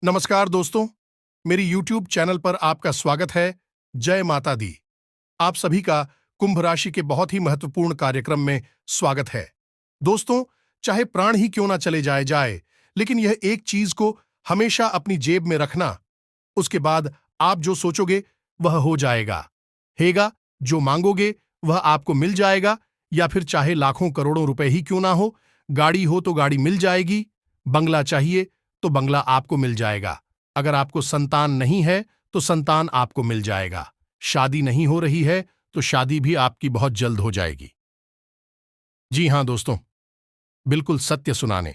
नमस्कार दोस्तों, मेरी YouTube चैनल पर आपका स्वागत है। जय माता दी। आप सभी का कुंभ राशि के बहुत ही महत्वपूर्ण कार्यक्रम में स्वागत है। दोस्तों, चाहे प्राण ही क्यों ना चले जाए, लेकिन यह एक चीज को हमेशा अपनी जेब में रखना। उसके बाद आप जो सोचोगे वह हो जाएगा। हेगा, जो मांगोगे वह आपको मिल जाएगा, या फिर चाहे लाखों करोड़ों रुपए ही क्यों ना हो, गाड़ी हो तो गाड़ी मिल जाएगी, बंगला चाहिए तो बंगला आपको मिल जाएगा। अगर आपको संतान नहीं है तो संतान आपको मिल जाएगा। शादी नहीं हो रही है तो शादी भी आपकी बहुत जल्द हो जाएगी। जी हां दोस्तों, बिल्कुल सत्य सुनाने।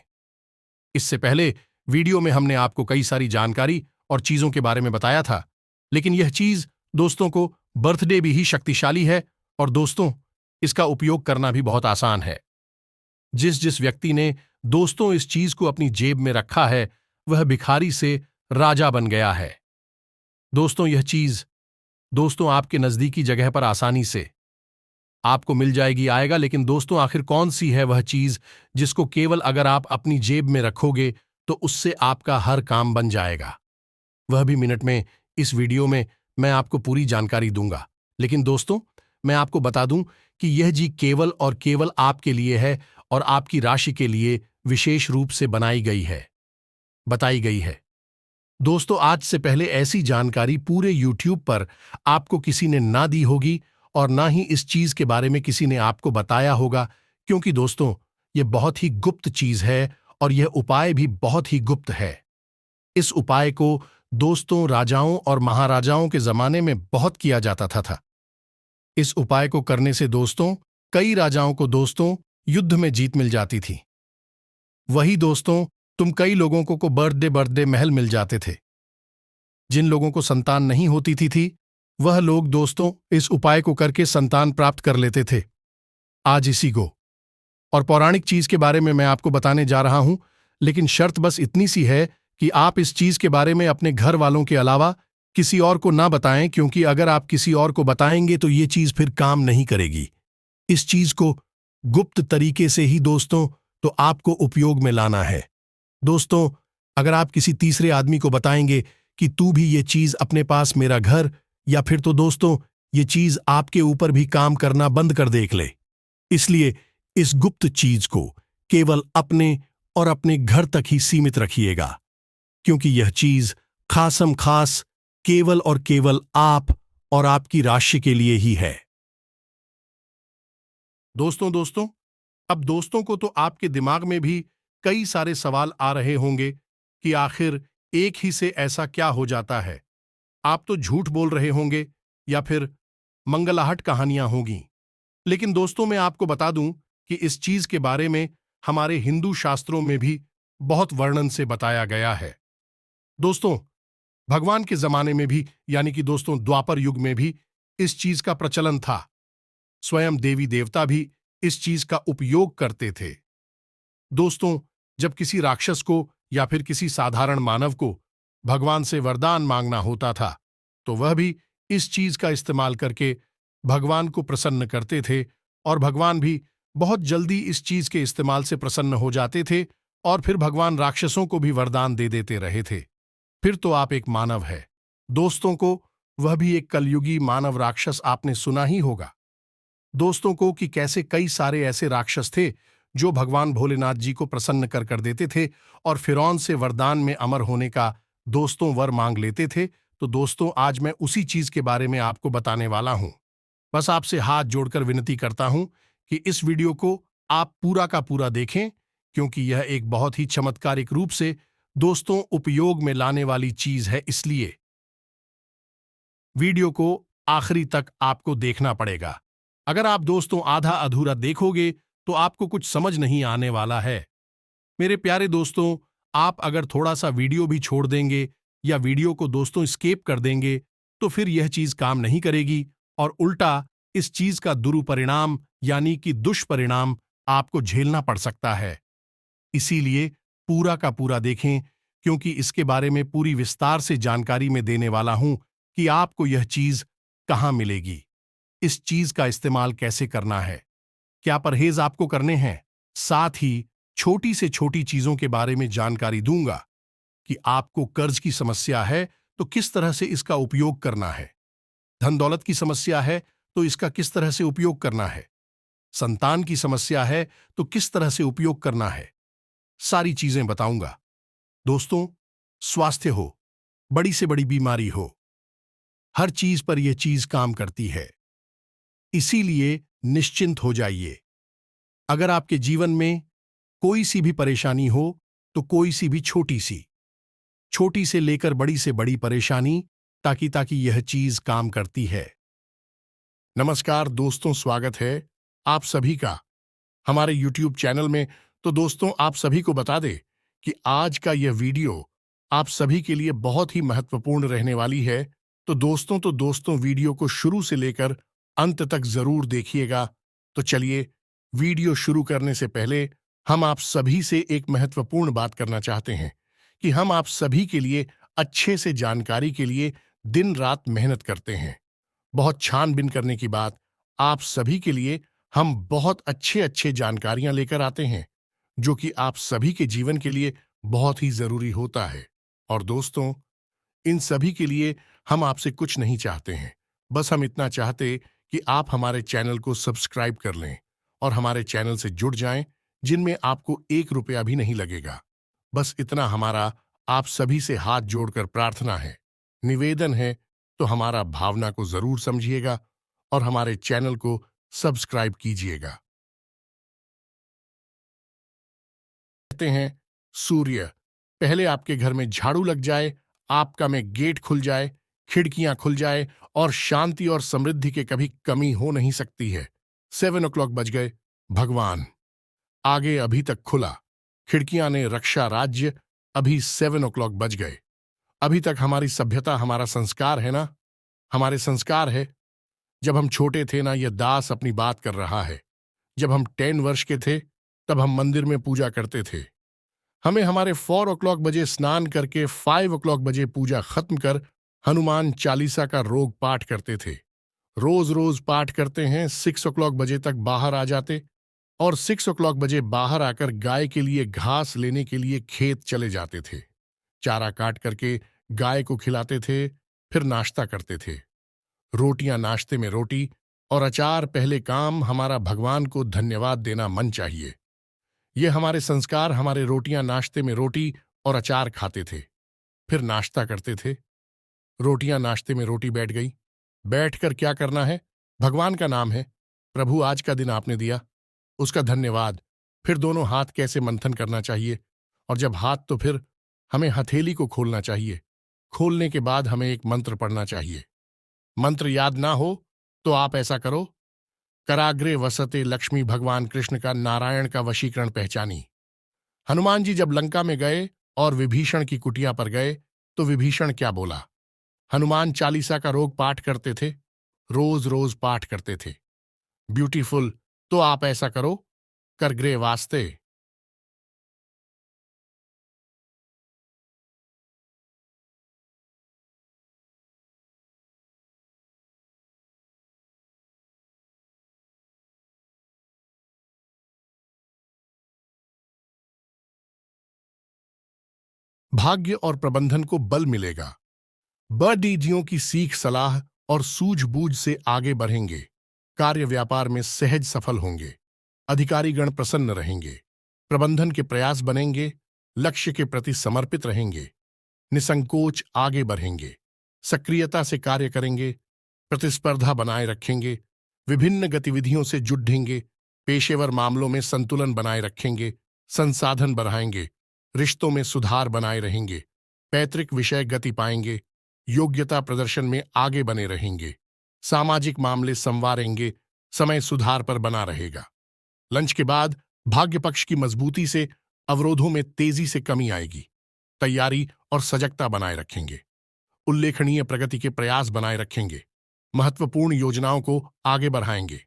इससे पहले वीडियो में हमने आपको कई सारी जानकारी और चीजों के बारे में बताया था, लेकिन यह चीज दोस्तों को बर्थडे भी ही शक्तिशाली है, और दोस्तों इसका उपयोग करना भी बहुत आसान है। जिस जिस व्यक्ति ने दोस्तों इस चीज को अपनी जेब में रखा है, वह भिखारी से राजा बन गया है। दोस्तों यह चीज दोस्तों आपके नजदीकी जगह पर आसानी से आपको मिल जाएगी, आएगा। लेकिन दोस्तों आखिर कौन सी है वह चीज जिसको केवल अगर आप अपनी जेब में रखोगे तो उससे आपका हर काम बन जाएगा? वह भी मिनट में इस वीडियो में मैं आपको पूरी जानकारी दूंगा। लेकिन दोस्तों मैं आपको बता दूं कि यह जी केवल और केवल आपके लिए है और आपकी राशि के लिए विशेष रूप से बताई गई है। दोस्तों आज से पहले ऐसी जानकारी पूरे YouTube पर आपको किसी ने ना दी होगी, और ना ही इस चीज के बारे में किसी ने आपको बताया होगा, क्योंकि दोस्तों यह बहुत ही गुप्त चीज है और यह उपाय भी बहुत ही गुप्त है। इस उपाय को दोस्तों राजाओं और महाराजाओं के जमाने में बहुत किया जाता था। इस उपाय को करने से दोस्तों कई राजाओं को दोस्तों युद्ध में जीत मिल जाती थी। वही दोस्तों तुम कई लोगों को बर्थडे महल मिल जाते थे। जिन लोगों को संतान नहीं होती थी वह लोग दोस्तों इस उपाय को करके संतान प्राप्त कर लेते थे। आज इसी को और पौराणिक चीज के बारे में मैं आपको बताने जा रहा हूं, लेकिन शर्त बस इतनी सी है कि आप इस चीज के बारे में अपने घर वालों के अलावा किसी और को ना बताएं, क्योंकि अगर आप किसी और को बताएंगे तो ये चीज फिर काम नहीं करेगी। इस चीज को गुप्त तरीके से ही दोस्तों तो आपको उपयोग में लाना है। दोस्तों अगर आप किसी तीसरे आदमी को बताएंगे कि तू भी ये चीज अपने पास मेरा घर, या फिर तो दोस्तों ये चीज आपके ऊपर भी काम करना बंद कर देख ले। इसलिए इस गुप्त चीज को केवल अपने और अपने घर तक ही सीमित रखिएगा, क्योंकि यह चीज खासम खास केवल और केवल आप और आपकी राशि के लिए ही है। दोस्तों अब दोस्तों को तो आपके दिमाग में भी कई सारे सवाल आ रहे होंगे कि आखिर एक ही से ऐसा क्या हो जाता है। आप तो झूठ बोल रहे होंगे या फिर मंगलाहट कहानियां होंगी। लेकिन दोस्तों मैं आपको बता दूं कि इस चीज के बारे में हमारे हिंदू शास्त्रों में भी बहुत वर्णन से बताया गया है। दोस्तों भगवान के जमाने में भी, यानी कि दोस्तों द्वापर युग में भी इस चीज का प्रचलन था। स्वयं देवी देवता भी इस चीज का उपयोग करते थे। दोस्तों जब किसी राक्षस को या फिर किसी साधारण मानव को भगवान से वरदान मांगना होता था तो वह भी इस चीज का इस्तेमाल करके भगवान को प्रसन्न करते थे, और भगवान भी बहुत जल्दी इस चीज के इस्तेमाल से प्रसन्न हो जाते थे, और फिर भगवान राक्षसों को भी वरदान दे देते रहे थे। फिर तो आप एक मानव है दोस्तों को, वह भी एक कलयुगी मानव राक्षस आपने सुना ही होगा दोस्तों को कि कैसे कई सारे ऐसे राक्षस थे जो भगवान भोलेनाथ जी को प्रसन्न कर देते थे और फिरौन से वरदान में अमर होने का दोस्तों वर मांग लेते थे। तो दोस्तों आज मैं उसी चीज के बारे में आपको बताने वाला हूं। बस आपसे हाथ जोड़कर विनती करता हूं कि इस वीडियो को आप पूरा का पूरा देखें, क्योंकि यह एक बहुत ही चमत्कारिक रूप से दोस्तों उपयोग में लाने वाली चीज है। इसलिए वीडियो को आखिरी तक आपको देखना पड़ेगा। अगर आप दोस्तों आधा अधूरा देखोगे तो आपको कुछ समझ नहीं आने वाला है। मेरे प्यारे दोस्तों आप अगर थोड़ा सा वीडियो भी छोड़ देंगे या वीडियो को दोस्तों स्किप कर देंगे तो फिर यह चीज काम नहीं करेगी, और उल्टा इस चीज का दुरुपरिणाम यानी कि दुष्परिणाम आपको झेलना पड़ सकता है। इसीलिए पूरा का पूरा देखें, क्योंकि इसके बारे में पूरी विस्तार से जानकारी में देने वाला हूं कि आपको यह चीज कहां मिलेगी, इस चीज का इस्तेमाल कैसे करना है, क्या परहेज आपको करने हैं, साथ ही छोटी से छोटी चीजों के बारे में जानकारी दूंगा। कि आपको कर्ज की समस्या है तो किस तरह से इसका उपयोग करना है, धन दौलत की समस्या है तो इसका किस तरह से उपयोग करना है, संतान की समस्या है तो किस तरह से उपयोग करना है, सारी चीजें बताऊंगा। दोस्तों, स्वास्थ्य हो, बड़ी से बड़ी बीमारी हो, हर चीज पर यह चीज काम करती है। इसीलिए निश्चिंत हो जाइए। अगर आपके जीवन में कोई सी भी परेशानी हो तो कोई सी भी छोटी से लेकर बड़ी से बड़ी परेशानी, ताकि ताकि यह चीज काम करती है। नमस्कार दोस्तों, स्वागत है आप सभी का हमारे YouTube चैनल में। तो दोस्तों, आप सभी को बता दें कि आज का यह वीडियो आप सभी के लिए बहुत ही महत्वपूर्ण रहने वाली है। तो दोस्तों वीडियो को शुरू से लेकर अंत तक जरूर देखिएगा। तो चलिए, वीडियो शुरू करने से पहले हम आप सभी से एक महत्वपूर्ण बात करना चाहते हैं कि हम आप सभी के लिए अच्छे से जानकारी के लिए दिन रात मेहनत करते हैं। बहुत छानबीन करने की बात, आप सभी के लिए हम बहुत अच्छे अच्छे जानकारियां लेकर आते हैं जो कि आप सभी के जीवन के लिए बहुत ही जरूरी होता है। और दोस्तों, इन सभी के लिए हम आपसे कुछ नहीं चाहते हैं, बस हम इतना चाहते कि आप हमारे चैनल को सब्सक्राइब कर लें और हमारे चैनल से जुड़ जाएं, जिनमें आपको 1 रुपया भी नहीं लगेगा। बस इतना हमारा आप सभी से हाथ जोड़कर प्रार्थना है, निवेदन है। तो हमारा भावना को जरूर समझिएगा और हमारे चैनल को सब्सक्राइब कीजिएगा। कहते हैं, सूर्य पहले आपके घर में झाड़ू लग जाए, आपका में गेट खुल जाए, खिड़कियां खुल जाए और शांति और समृद्धि के कभी कमी हो नहीं सकती है। 7 o'clock बज गए, भगवान आगे अभी तक खुला, खिड़कियां ने रक्षा राज्य, अभी 7 o'clock बज गए। अभी तक हमारी सभ्यता हमारा संस्कार है ना, हमारे संस्कार है। जब हम छोटे थे ना, यह दास अपनी बात कर रहा है। जब हम 10 वर्ष के थे तब हम मंदिर में पूजा करते थे। हमें हमारे 4 o'clock बजे स्नान करके 5 o'clock बजे पूजा खत्म कर हनुमान चालीसा का रोग पाठ करते थे। रोज रोज पाठ करते हैं, 6 o'clock बजे तक बाहर आ जाते और 6 o'clock बजे बाहर आकर गाय के लिए घास लेने के लिए खेत चले जाते थे। चारा काट करके गाय को खिलाते थे, फिर नाश्ता करते थे। रोटियां नाश्ते में रोटी और अचार पहले काम। हमारा भगवान को धन्यवाद देना मन चाहिए। ये हमारे संस्कार, हमारे रोटियां नाश्ते में रोटी और अचार खाते थे, फिर नाश्ता करते थे। रोटियां नाश्ते में रोटी बैठ गई, बैठकर क्या करना है, भगवान का नाम है, प्रभु आज का दिन आपने दिया, उसका धन्यवाद। फिर दोनों हाथ कैसे मंथन करना चाहिए, और जब हाथ तो फिर हमें हथेली को खोलना चाहिए। खोलने के बाद हमें एक मंत्र पढ़ना चाहिए। मंत्र याद ना हो तो आप ऐसा करो, कराग्रे वसते लक्ष्मी, भगवान कृष्ण का नारायण का वशीकरण पहचानी। हनुमान जी जब लंका में गए और विभीषण की कुटिया पर गए तो विभीषण क्या बोला, हनुमान चालीसा का रोग पाठ करते थे, रोज रोज पाठ करते थे। ब्यूटीफुल, तो आप ऐसा करो, करग्रे वास्ते। भाग्य और प्रबंधन को बल मिलेगा। बड़ीजियों की सीख, सलाह और सूझबूझ से आगे बढ़ेंगे। कार्य व्यापार में सहज सफल होंगे। अधिकारीगण प्रसन्न रहेंगे। प्रबंधन के प्रयास बनेंगे। लक्ष्य के प्रति समर्पित रहेंगे। निसंकोच आगे बढ़ेंगे। सक्रियता से कार्य करेंगे। प्रतिस्पर्धा बनाए रखेंगे। विभिन्न गतिविधियों से जुटेंगे। पेशेवर मामलों में संतुलन बनाए रखेंगे। संसाधन बढ़ाएंगे। रिश्तों में सुधार बनाए रहेंगे। पैतृक विषय गति पाएंगे। योग्यता प्रदर्शन में आगे बने रहेंगे। सामाजिक मामले संवारेंगे। समय सुधार पर बना रहेगा। लंच के बाद भाग्य पक्ष की मजबूती से अवरोधों में तेजी से कमी आएगी। तैयारी और सजगता बनाए रखेंगे। उल्लेखनीय प्रगति के प्रयास बनाए रखेंगे। महत्वपूर्ण योजनाओं को आगे बढ़ाएंगे।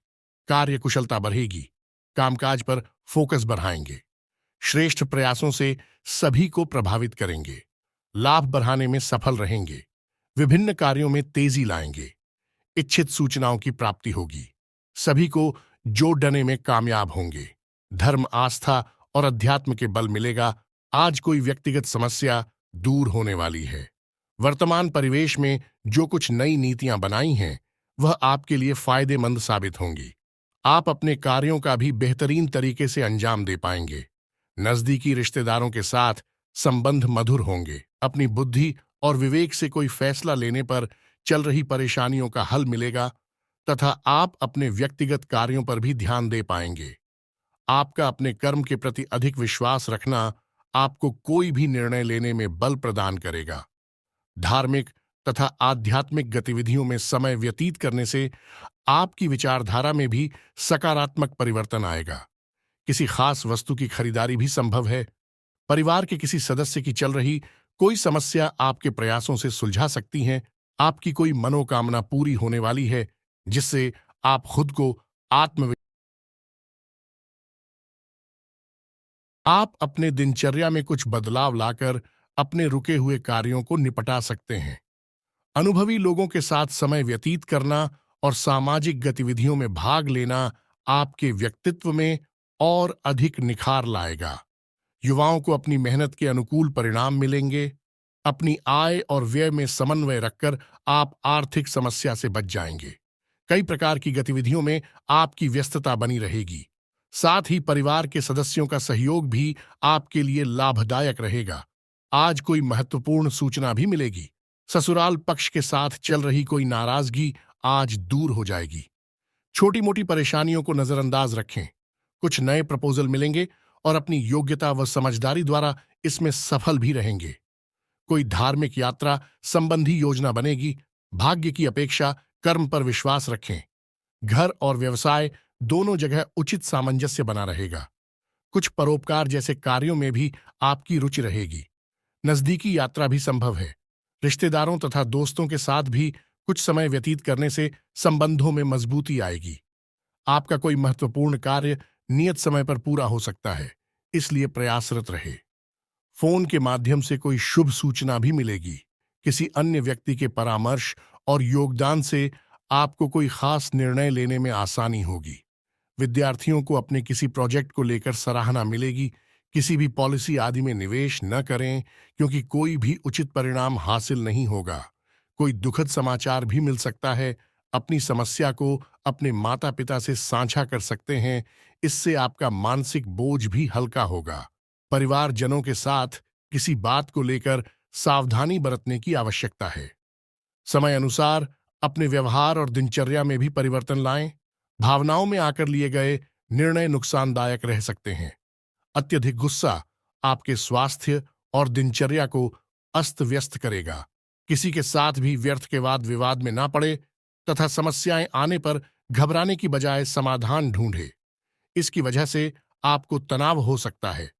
कार्य कुशलता बढ़ेगी। कामकाज पर फोकस बढ़ाएंगे। श्रेष्ठ प्रयासों से सभी को प्रभावित करेंगे। लाभ बढ़ाने में सफल रहेंगे। विभिन्न कार्यों में तेजी लाएंगे। इच्छित सूचनाओं की प्राप्ति होगी। सभी को जोड़ने में कामयाब होंगे। धर्म, आस्था और अध्यात्म के बल मिलेगा। आज कोई व्यक्तिगत समस्या, दूर होने वाली है। वर्तमान परिवेश में जो कुछ नई नीतियां बनाई हैं, वह आपके लिए फायदेमंद साबित होंगी। आप अपने कार्यों का भी बेहतरीन तरीके से अंजाम दे पाएंगे। नजदीकी रिश्तेदारों के साथ संबंध मधुर होंगे। अपनी बुद्धि और विवेक से कोई फैसला लेने पर चल रही परेशानियों का हल मिलेगा तथा आप अपने व्यक्तिगत कार्यों पर भी ध्यान दे पाएंगे। आपका अपने कर्म के प्रति अधिक विश्वास रखना आपको कोई भी निर्णय लेने में बल प्रदान करेगा। धार्मिक तथा आध्यात्मिक गतिविधियों में समय व्यतीत करने से आपकी विचारधारा में भी सकारात्मक परिवर्तन आएगा। किसी खास वस्तु की खरीदारी भी संभव है। परिवार के किसी सदस्य की चल रही कोई समस्या आपके प्रयासों से सुलझा सकती है। आपकी कोई मनोकामना पूरी होने वाली है, जिससे आप खुद को आत्म आप अपने दिनचर्या में कुछ बदलाव लाकर अपने रुके हुए कार्यों को निपटा सकते हैं। अनुभवी लोगों के साथ समय व्यतीत करना और सामाजिक गतिविधियों में भाग लेना आपके व्यक्तित्व में और अधिक निखार लाएगा। युवाओं को अपनी मेहनत के अनुकूल परिणाम मिलेंगे। अपनी आय और व्यय में समन्वय रखकर आप आर्थिक समस्या से बच जाएंगे। कई प्रकार की गतिविधियों में आपकी व्यस्तता बनी रहेगी। साथ ही परिवार के सदस्यों का सहयोग भी आपके लिए लाभदायक रहेगा। आज कोई महत्वपूर्ण सूचना भी मिलेगी। ससुराल पक्ष के साथ चल रही कोई नाराजगी आज दूर हो जाएगी। छोटी मोटी परेशानियों को नजरअंदाज रखें। कुछ नए प्रपोजल मिलेंगे और अपनी योग्यता व समझदारी द्वारा इसमें सफल भी रहेंगे। कोई धार्मिक यात्रा संबंधी योजना बनेगी। भाग्य की अपेक्षा कर्म पर विश्वास रखें। घर और व्यवसाय दोनों जगह उचित सामंजस्य बना रहेगा। कुछ परोपकार जैसे कार्यों में भी आपकी रुचि रहेगी। नजदीकी यात्रा भी संभव है। रिश्तेदारों तथा दोस्तों के साथ भी कुछ समय व्यतीत करने से संबंधों में मजबूती आएगी। आपका कोई महत्वपूर्ण कार्य नियत समय पर पूरा हो सकता है, इसलिए प्रयासरत रहे। फोन के माध्यम से कोई शुभ सूचना भी मिलेगी। किसी अन्य व्यक्ति के परामर्श और योगदान से आपको कोई खास निर्णय लेने में आसानी होगी। विद्यार्थियों को अपने किसी प्रोजेक्ट को लेकर सराहना मिलेगी। किसी भी पॉलिसी आदि में निवेश न करें, क्योंकि कोई भी उचित परिणाम हासिल नहीं होगा। कोई दुखद समाचार भी मिल सकता है। अपनी समस्या को अपने माता पिता से साझा कर सकते हैं। इससे आपका मानसिक बोझ भी हल्का होगा। परिवारजनों के साथ किसी बात को लेकर सावधानी बरतने की आवश्यकता है। समय अनुसार अपने व्यवहार और दिनचर्या में भी परिवर्तन लाएं। भावनाओं में आकर लिए गए निर्णय नुकसानदायक रह सकते हैं। अत्यधिक गुस्सा आपके स्वास्थ्य और दिनचर्या को अस्त व्यस्त करेगा। किसी के साथ भी व्यर्थ के वाद विवाद में ना पड़े तथा समस्याएं आने पर घबराने की बजाय समाधान ढूंढे। इसकी वजह से आपको तनाव हो सकता है।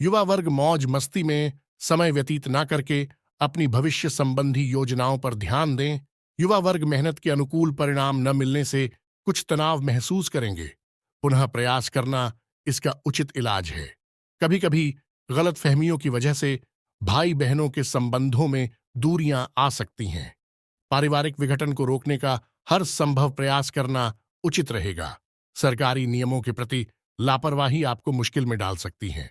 युवा वर्ग मौज मस्ती में समय व्यतीत ना करके अपनी भविष्य संबंधी योजनाओं पर ध्यान दें। युवा वर्ग मेहनत के अनुकूल परिणाम न मिलने से कुछ तनाव महसूस करेंगे। पुनः प्रयास करना इसका उचित इलाज है। कभी कभी गलतफहमियों की वजह से भाई बहनों के संबंधों में दूरियां आ सकती हैं। पारिवारिक विघटन को रोकने का हर संभव प्रयास करना उचित रहेगा। सरकारी नियमों के प्रति लापरवाही आपको मुश्किल में डाल सकती है।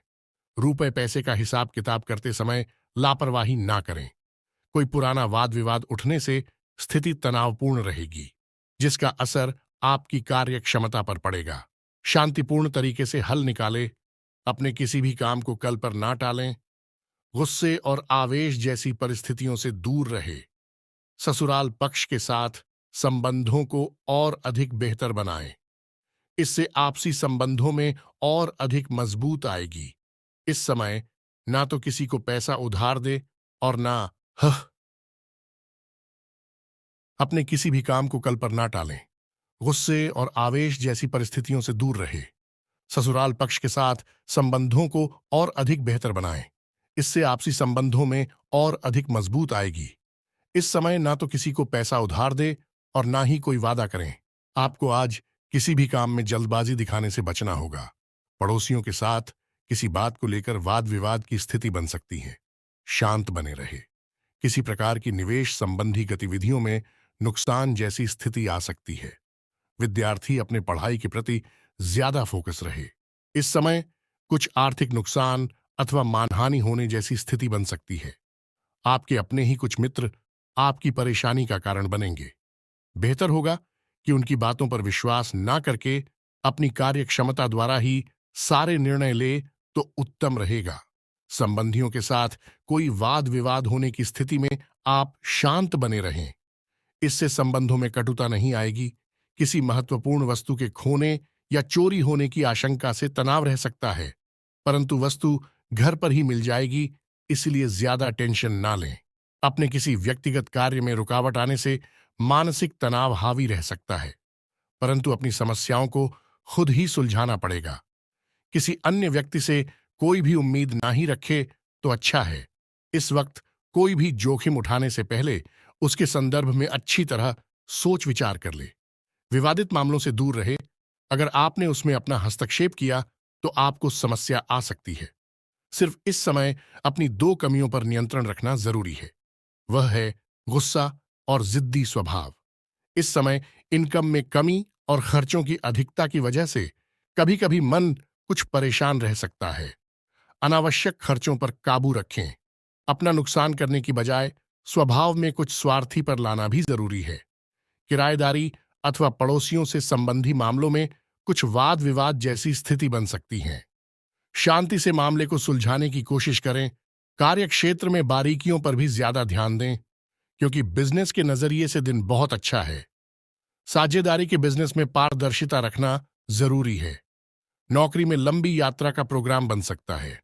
रुपए पैसे का हिसाब किताब करते समय लापरवाही ना करें। कोई पुराना वाद विवाद उठने से स्थिति तनावपूर्ण रहेगी, जिसका असर आपकी कार्य क्षमता पर पड़ेगा। शांतिपूर्ण तरीके से हल निकालें। अपने किसी भी काम को कल पर ना टालें। गुस्से और आवेश जैसी परिस्थितियों से दूर रहे। ससुराल पक्ष के साथ संबंधों को और अधिक बेहतर बनाएं। इससे आपसी संबंधों में और अधिक मजबूत आएगी। इस समय ना तो किसी को पैसा उधार दे और ना हह अपने किसी भी काम को कल पर ना टालें। गुस्से और आवेश जैसी परिस्थितियों से दूर रहे। ससुराल पक्ष के साथ संबंधों को और अधिक बेहतर बनाएं। इससे आपसी संबंधों में और अधिक मजबूत आएगी। इस समय ना तो किसी को पैसा उधार दे और ना ही कोई वादा करें। आपको आज किसी भी काम में जल्दबाजी दिखाने से बचना होगा। पड़ोसियों के साथ किसी बात को लेकर वाद विवाद की स्थिति बन सकती है। शांत बने रहे। किसी प्रकार की निवेश संबंधी गतिविधियों में नुकसान जैसी स्थिति आ सकती है। विद्यार्थी अपने पढ़ाई के प्रति ज्यादा फोकस रहे। इस समय कुछ आर्थिक नुकसान अथवा मानहानि होने जैसी स्थिति बन सकती है। आपके अपने ही कुछ मित्र आपकी परेशानी का कारण बनेंगे। बेहतर होगा कि उनकी बातों पर विश्वास ना करके अपनी कार्य क्षमता द्वारा ही सारे निर्णय ले तो उत्तम रहेगा। संबंधियों के साथ कोई वाद विवाद होने की स्थिति में आप शांत बने रहें। इससे संबंधों में कटुता नहीं आएगी। किसी महत्वपूर्ण वस्तु के खोने या चोरी होने की आशंका से तनाव रह सकता है, परंतु वस्तु घर पर ही मिल जाएगी, इसलिए ज्यादा टेंशन ना लें। अपने किसी व्यक्तिगत कार्य में रुकावट आने से मानसिक तनाव हावी रह सकता है, परंतु अपनी समस्याओं को खुद ही सुलझाना पड़ेगा। किसी अन्य व्यक्ति से कोई भी उम्मीद ना ही रखे तो अच्छा है। इस वक्त कोई भी जोखिम उठाने से पहले उसके संदर्भ में अच्छी तरह सोच विचार कर ले। विवादित मामलों से दूर रहे। अगर आपने उसमें अपना हस्तक्षेप किया तो आपको समस्या आ सकती है। सिर्फ इस समय अपनी दो कमियों पर नियंत्रण रखना जरूरी है। वह है गुस्सा और जिद्दी स्वभाव। इस समय इनकम में कमी और खर्चों की अधिकता की वजह से कभी कभी मन कुछ परेशान रह सकता है। अनावश्यक खर्चों पर काबू रखें। अपना नुकसान करने की बजाय स्वभाव में कुछ स्वार्थी पर लाना भी जरूरी है। किराएदारी अथवा पड़ोसियों से संबंधी मामलों में कुछ वाद विवाद जैसी स्थिति बन सकती है। शांति से मामले को सुलझाने की कोशिश करें। कार्य क्षेत्र में बारीकियों पर भी ज्यादा ध्यान दें, क्योंकि बिजनेस के नजरिए से दिन बहुत अच्छा है। साझेदारी के बिजनेस में पारदर्शिता रखना जरूरी है। नौकरी में लंबी यात्रा का प्रोग्राम बन सकता है।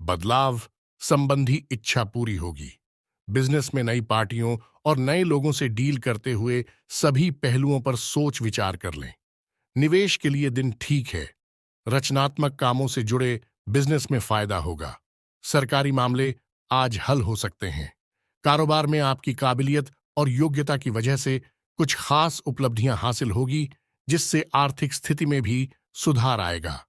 बदलाव संबंधी इच्छा पूरी होगी। बिजनेस में नई पार्टियों और नए लोगों से डील करते हुए सभी पहलुओं पर सोच विचार कर लें। निवेश के लिए दिन ठीक है। रचनात्मक कामों से जुड़े बिजनेस में फायदा होगा। सरकारी मामले आज हल हो सकते हैं। कारोबार में आपकी काबिलियत और योग्यता की वजह से कुछ खास उपलब्धियां हासिल होगी, जिससे आर्थिक स्थिति में भी सुधार आएगा।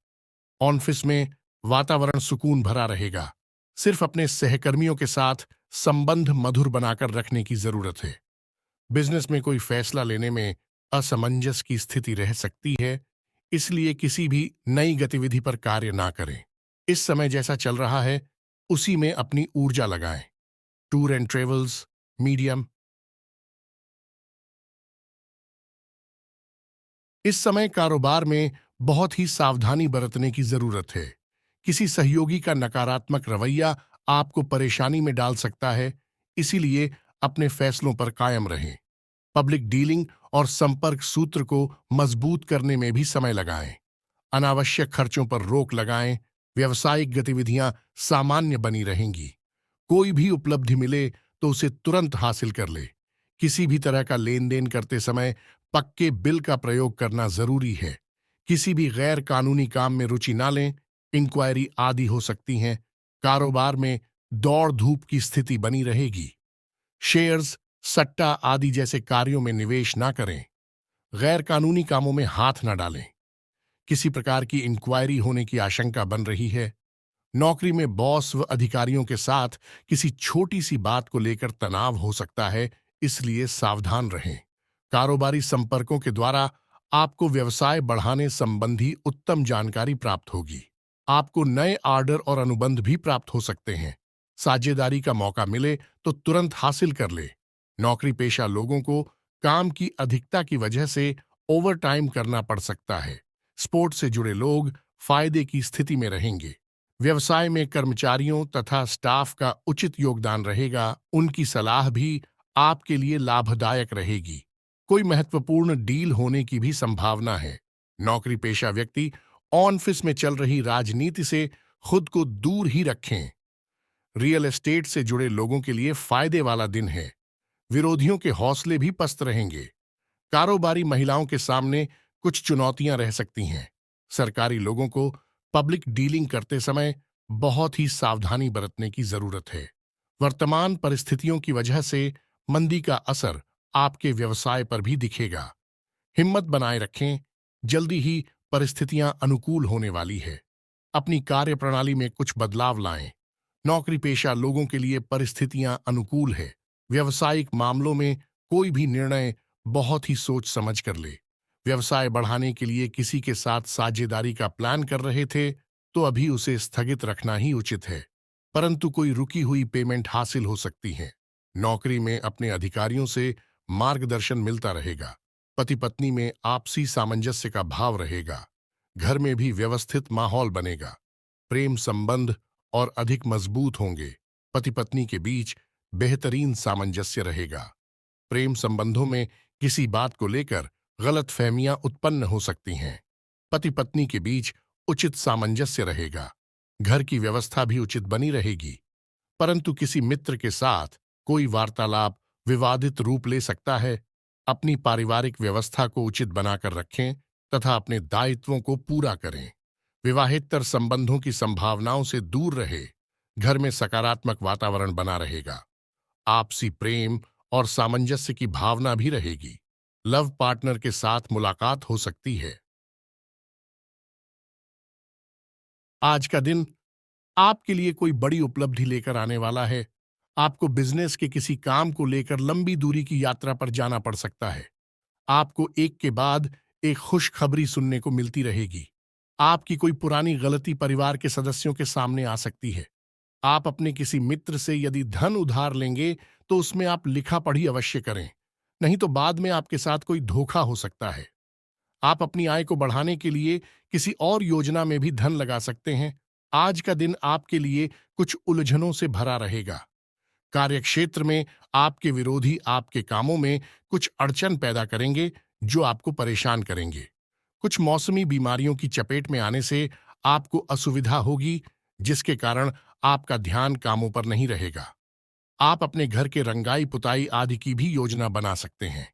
ऑफिस में वातावरण सुकून भरा रहेगा। सिर्फ अपने सहकर्मियों के साथ संबंध मधुर बनाकर रखने की जरूरत है। बिजनेस में कोई फैसला लेने में असमंजस की स्थिति रह सकती है, इसलिए किसी भी नई गतिविधि पर कार्य ना करें। इस समय जैसा चल रहा है उसी में अपनी ऊर्जा लगाएं। Tour and travels medium. इस समय कारोबार में बहुत ही सावधानी बरतने की जरूरत है। किसी सहयोगी का नकारात्मक रवैया आपको परेशानी में डाल सकता है, इसीलिए अपने फैसलों पर कायम रहें। पब्लिक डीलिंग और संपर्क सूत्र को मजबूत करने में भी समय लगाएं। अनावश्यक खर्चों पर रोक लगाएं। व्यावसायिक गतिविधियां सामान्य बनी रहेंगी। कोई भी उपलब्धि मिले तो उसे तुरंत हासिल कर ले। किसी भी तरह का लेन देन करते समय पक्के बिल का प्रयोग करना जरूरी है। किसी भी गैर कानूनी काम में रुचि ना लें। इंक्वायरी आदि हो सकती हैं। कारोबार में दौड़ धूप की स्थिति बनी रहेगी। शेयर्स, सट्टा आदि जैसे कार्यों में निवेश ना करें। गैर कानूनी कामों में हाथ ना डालें। किसी प्रकार की इंक्वायरी होने की आशंका बन रही है। नौकरी में बॉस व अधिकारियों के साथ किसी छोटी सी बात को लेकर तनाव हो सकता है, इसलिए सावधान रहें। कारोबारी संपर्कों के द्वारा आपको व्यवसाय बढ़ाने संबंधी उत्तम जानकारी प्राप्त होगी। आपको नए ऑर्डर और अनुबंध भी प्राप्त हो सकते हैं। साझेदारी का मौका मिले तो तुरंत हासिल कर ले। नौकरी पेशा लोगों को काम की अधिकता की वजह से ओवरटाइम करना पड़ सकता है। स्पोर्ट्स से जुड़े लोग फायदे की स्थिति में रहेंगे। व्यवसाय में कर्मचारियों तथा स्टाफ का उचित योगदान रहेगा। उनकी सलाह भी आपके लिए लाभदायक रहेगी। कोई महत्वपूर्ण डील होने की भी संभावना है। नौकरी पेशा व्यक्ति ऑफिस में चल रही राजनीति से खुद को दूर ही रखें। रियल एस्टेट से जुड़े लोगों के लिए फायदे वाला दिन है। विरोधियों के हौसले भी पस्त रहेंगे। कारोबारी महिलाओं के सामने कुछ चुनौतियां रह सकती हैं। सरकारी लोगों को पब्लिक डीलिंग करते समय बहुत ही सावधानी बरतने की जरूरत है। वर्तमान परिस्थितियों की वजह से मंदी का असर आपके व्यवसाय पर भी दिखेगा। हिम्मत बनाए रखें। जल्दी ही परिस्थितियां अनुकूल होने वाली है। अपनी कार्यप्रणाली में कुछ बदलाव लाएं। नौकरी पेशा लोगों के लिए परिस्थितियां अनुकूल है। व्यवसायिक मामलों में कोई भी निर्णय बहुत ही सोच समझ कर ले। व्यवसाय बढ़ाने के लिए किसी के साथ साझेदारी का प्लान कर रहे थे तो अभी उसे स्थगित रखना ही उचित है। परंतु कोई रुकी हुई पेमेंट हासिल हो सकती है। नौकरी में अपने अधिकारियों से मार्गदर्शन मिलता रहेगा। पति पत्नी में आपसी सामंजस्य का भाव रहेगा। घर में भी व्यवस्थित माहौल बनेगा। प्रेम संबंध और अधिक मजबूत होंगे। पति पत्नी के बीच बेहतरीन सामंजस्य रहेगा। प्रेम संबंधों में किसी बात को लेकर गलतफहमियां उत्पन्न हो सकती हैं। पति पत्नी के बीच उचित सामंजस्य रहेगा। घर की व्यवस्था भी उचित बनी रहेगी। परंतु किसी मित्र के साथ कोई वार्तालाप विवादित रूप ले सकता है। अपनी पारिवारिक व्यवस्था को उचित बनाकर रखें तथा अपने दायित्वों को पूरा करें। विवाहेतर संबंधों की संभावनाओं से दूर रहे। घर में सकारात्मक वातावरण बना रहेगा। आपसी प्रेम और सामंजस्य की भावना भी रहेगी। लव पार्टनर के साथ मुलाकात हो सकती है। आज का दिन आपके लिए कोई बड़ी उपलब्धि लेकर आने वाला है। आपको बिजनेस के किसी काम को लेकर लंबी दूरी की यात्रा पर जाना पड़ सकता है। आपको एक के बाद एक खुशखबरी सुनने को मिलती रहेगी। आपकी कोई पुरानी गलती परिवार के सदस्यों के सामने आ सकती है। आप अपने किसी मित्र से यदि धन उधार लेंगे तो उसमें आप लिखा पढ़ी अवश्य करें, नहीं तो बाद में आपके साथ कोई धोखा हो सकता है। आप अपनी आय को बढ़ाने के लिए किसी और योजना में भी धन लगा सकते हैं। आज का दिन आपके लिए कुछ उलझनों से भरा रहेगा। कार्यक्षेत्र में आपके विरोधी आपके कामों में कुछ अड़चन पैदा करेंगे जो आपको परेशान करेंगे। कुछ मौसमी बीमारियों की चपेट में आने से आपको असुविधा होगी, जिसके कारण आपका ध्यान कामों पर नहीं रहेगा। आप अपने घर के रंगाई पुताई आदि की भी योजना बना सकते हैं।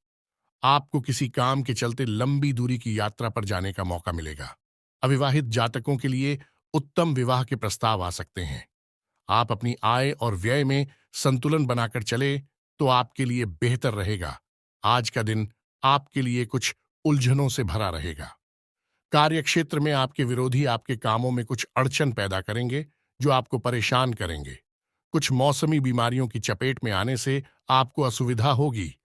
आपको किसी काम के चलते लंबी दूरी की यात्रा पर जाने का मौका मिलेगा। अविवाहित जातकों के लिए उत्तम विवाह के प्रस्ताव आ सकते हैं। आप अपनी आय और व्यय में संतुलन बनाकर चले तो आपके लिए बेहतर रहेगा। आज का दिन आपके लिए कुछ उलझनों से भरा रहेगा। कार्यक्षेत्र में आपके विरोधी आपके कामों में कुछ अड़चन पैदा करेंगे जो आपको परेशान करेंगे। कुछ मौसमी बीमारियों की चपेट में आने से आपको असुविधा होगी,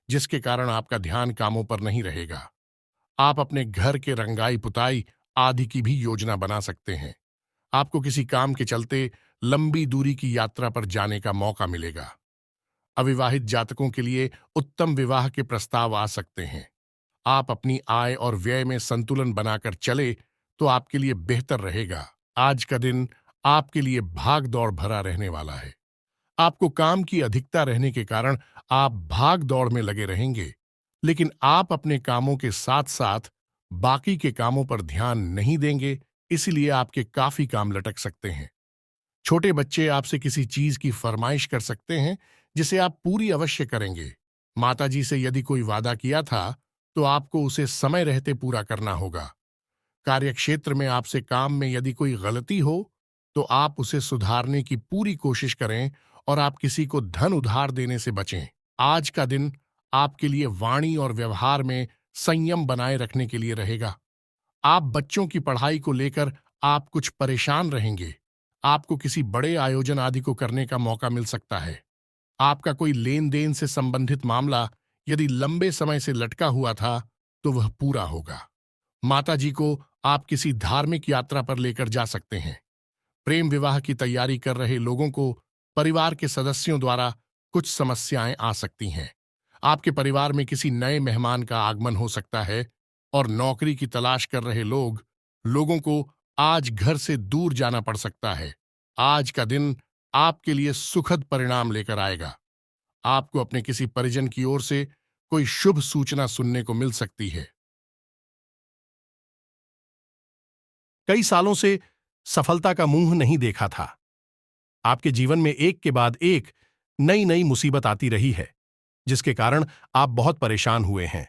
जिसके कारण आपका ध्यान कामों पर नहीं रहेगा। आप अपने घर के रंगाई पुताई आदि की भी योजना बना सकते हैं। आपको किसी काम के चलते लंबी दूरी की यात्रा पर जाने का मौका मिलेगा। अविवाहित जातकों के लिए उत्तम विवाह के प्रस्ताव आ सकते हैं। आप अपनी आय और व्यय में संतुलन बनाकर चले तो आपके लिए बेहतर रहेगा। आज का दिन आपके लिए भाग दौड़ भरा रहने वाला है। आपको काम की अधिकता रहने के कारण आप भाग दौड़ में लगे रहेंगे, लेकिन आप अपने कामों के साथ साथ बाकी के कामों पर ध्यान नहीं देंगे, इसलिए आपके काफी काम लटक सकते हैं। छोटे बच्चे आपसे किसी चीज की फरमाइश कर सकते हैं जिसे आप पूरी अवश्य करेंगे। माताजी से यदि कोई वादा किया था तो आपको उसे समय रहते पूरा करना होगा। कार्यक्षेत्र में आपसे काम में यदि कोई गलती हो तो आप उसे सुधारने की पूरी कोशिश करें और आप किसी को धन उधार देने से बचें। आज का दिन आपके लिए वाणी और व्यवहार में संयम बनाए रखने के लिए रहेगा। आप बच्चों की पढ़ाई को लेकर आप कुछ परेशान रहेंगे। आपको किसी बड़े आयोजन आदि को करने का मौका मिल सकता है। आपका कोई लेन देन से संबंधित मामला यदि लंबे समय से लटका हुआ था तो वह पूरा होगा। माताजी को आप किसी धार्मिक यात्रा पर लेकर जा सकते हैं। प्रेम विवाह की तैयारी कर रहे लोगों को परिवार के सदस्यों द्वारा कुछ समस्याएं आ सकती हैं। आपके परिवार में किसी नए मेहमान का आगमन हो सकता है और नौकरी की तलाश कर रहे लोगों को आज घर से दूर जाना पड़ सकता है। आज का दिन आपके लिए सुखद परिणाम लेकर आएगा। आपको अपने किसी परिजन की ओर से कोई शुभ सूचना सुनने को मिल सकती है। कई सालों से सफलता का मुंह नहीं देखा था। आपके जीवन में एक के बाद एक नई नई मुसीबत आती रही है, जिसके कारण आप बहुत परेशान हुए हैं।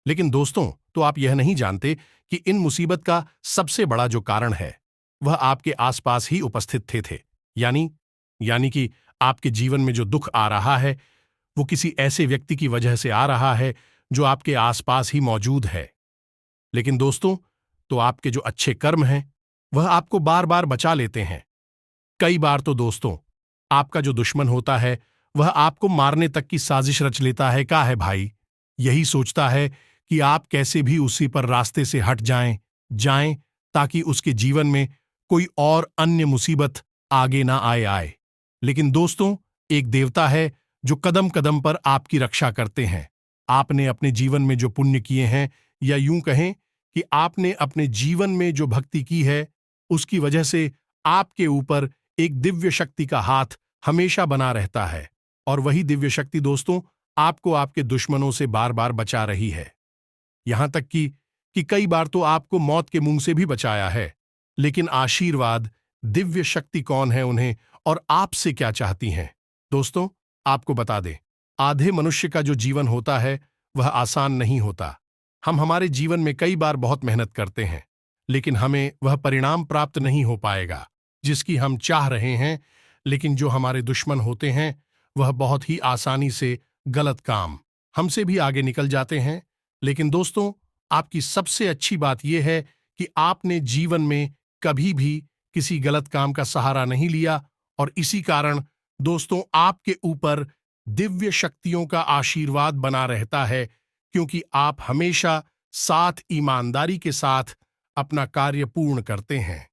लेकिन दोस्तों, तो आप यह नहीं जानते कि इन मुसीबत का सबसे बड़ा जो कारण है वह आपके आसपास ही उपस्थित थे। यानी कि आपके जीवन में जो दुख आ रहा है वो किसी ऐसे व्यक्ति की वजह से आ रहा है जो आपके आसपास ही मौजूद है। लेकिन दोस्तों, तो आपके जो अच्छे कर्म हैं वह आपको बार बार बचा लेते हैं। कई बार तो दोस्तों, आपका जो दुश्मन होता है वह आपको मारने तक की साजिश रच लेता है। क्या है भाई, यही सोचता है कि आप कैसे भी उसी पर रास्ते से हट जाएं ताकि उसके जीवन में कोई और अन्य मुसीबत आगे ना आए। लेकिन दोस्तों, एक देवता है जो कदम कदम पर आपकी रक्षा करते हैं। आपने अपने जीवन में जो पुण्य किए हैं, या यूं कहें कि आपने अपने जीवन में जो भक्ति की है, उसकी वजह से आपके ऊपर एक दिव्य शक्ति का हाथ हमेशा बना रहता है। और वही दिव्य शक्ति दोस्तों, आपको आपके दुश्मनों से बार बार बचा रही है। यहां तक कि कई बार तो आपको मौत के मुंह से भी बचाया है। लेकिन आशीर्वाद, दिव्य शक्ति कौन है उन्हें, और आपसे क्या चाहती हैं? दोस्तों, आपको बता दें, आधे मनुष्य का जो जीवन होता है वह आसान नहीं होता। हम हमारे जीवन में कई बार बहुत मेहनत करते हैं, लेकिन हमें वह परिणाम प्राप्त नहीं हो पाएगा जिसकी हम चाह रहे हैं। लेकिन जो हमारे दुश्मन होते हैं, वह बहुत ही आसानी से गलत काम हमसे भी आगे निकल जाते हैं। लेकिन दोस्तों, आपकी सबसे अच्छी बात यह है कि आपने जीवन में कभी भी किसी गलत काम का सहारा नहीं लिया, और इसी कारण दोस्तों, आपके ऊपर दिव्य शक्तियों का आशीर्वाद बना रहता है, क्योंकि आप हमेशा साथ ईमानदारी के साथ अपना कार्य पूर्ण करते हैं।